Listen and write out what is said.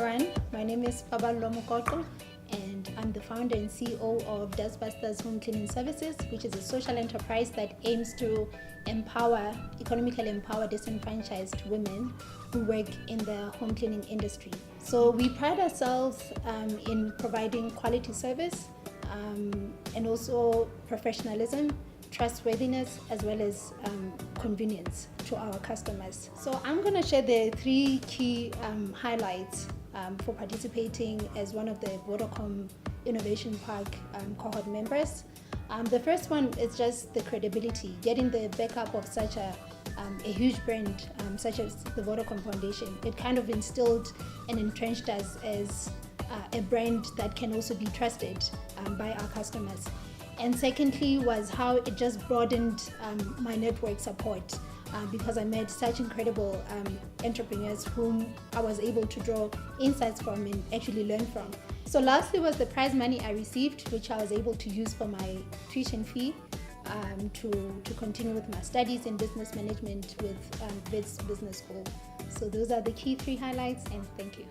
everyone, my name is Paballo Mokoqo and I'm the founder and CEO of Basotho's Home Cleaning Services, which is a social enterprise that aims to economically empower disenfranchised women who work in the home cleaning industry. So we pride ourselves in providing quality service and also professionalism, trustworthiness, as well as convenience to our customers. So I'm going to share the three key highlights for participating as one of the Vodacom Innovation Park cohort members. The first one is just the credibility, getting the backup of such a huge brand such as the Vodacom Foundation. It kind of instilled and entrenched us as a brand that can also be trusted by our customers. And secondly was how it just broadened my network support because I met such incredible entrepreneurs whom I was able to draw insights from and actually learn from. So lastly was the prize money I received, which I was able to use for my tuition fee to continue with my studies in business management with Wits Business School. So those are the key three highlights, and thank you.